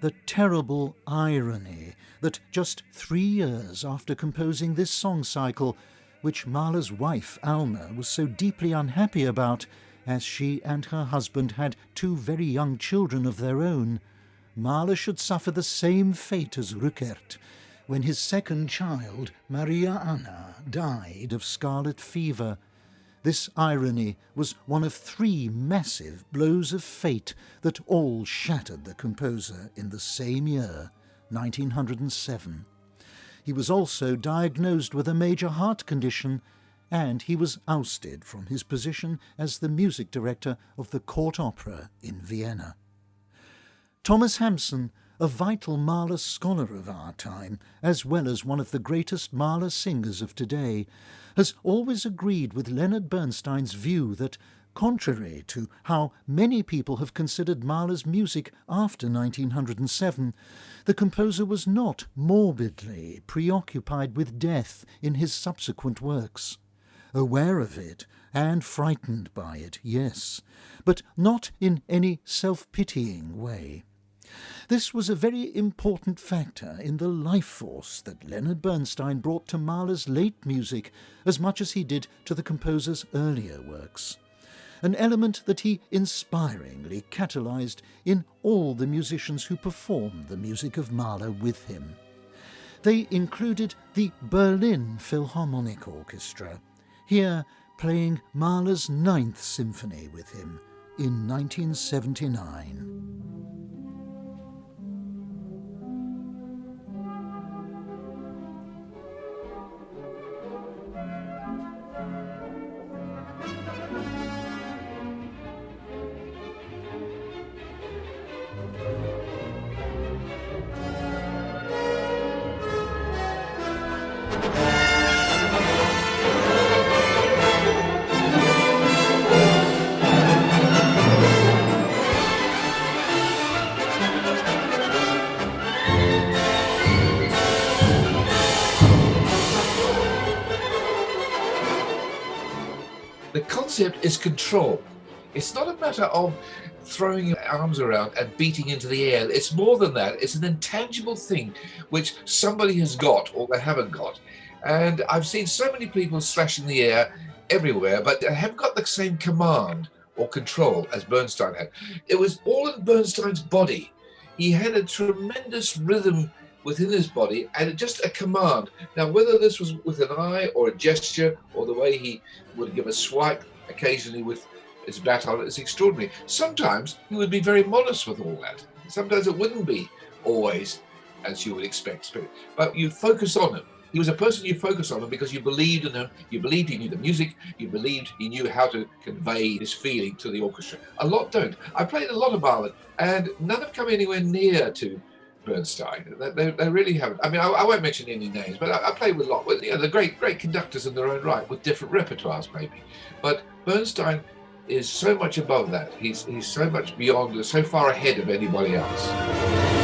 The terrible irony that just 3 years after composing this song cycle, which Mahler's wife Alma was so deeply unhappy about, as she and her husband had 2 very young children of their own, Mahler should suffer the same fate as Rückert, when his second child, Maria Anna, died of scarlet fever. This irony was one of 3 massive blows of fate that all shattered the composer in the same year, 1907. He was also diagnosed with a major heart condition, and he was ousted from his position as the music director of the Court Opera in Vienna. Thomas Hampson, a vital Mahler scholar of our time, as well as one of the greatest Mahler singers of today, has always agreed with Leonard Bernstein's view that, contrary to how many people have considered Mahler's music after 1907, the composer was not morbidly preoccupied with death in his subsequent works. Aware of it and frightened by it, yes, but not in any self-pitying way. This was a very important factor in the life force that Leonard Bernstein brought to Mahler's late music as much as he did to the composer's earlier works, an element that he inspiringly catalyzed in all the musicians who performed the music of Mahler with him. They included the Berlin Philharmonic Orchestra, here playing Mahler's 9th Symphony with him in 1979. The concept is control. It's not a matter of throwing your arms around and beating into the air. It's more than that. It's an intangible thing which somebody has got or they haven't got. And I've seen so many people slashing the air everywhere, but they haven't got the same command or control as Bernstein had. It was all in Bernstein's body. He had a tremendous rhythm within his body and just a command. Now, whether this was with an eye or a gesture or the way he would give a swipe occasionally with his baton, it's extraordinary. Sometimes he would be very modest with all that. Sometimes it wouldn't be always as you would expect, but you focus on him. He was a person you focus on him because you believed in him, you believed he knew the music, you believed he knew how to convey his feeling to the orchestra. A lot don't. I played a lot of Mahler and none have come anywhere near to Bernstein. They really haven't. I mean, I won't mention any names, but I played with a lot. With, the great conductors in their own right, with different repertoires maybe. But Bernstein is so much above that. He's so much beyond, so far ahead of anybody else.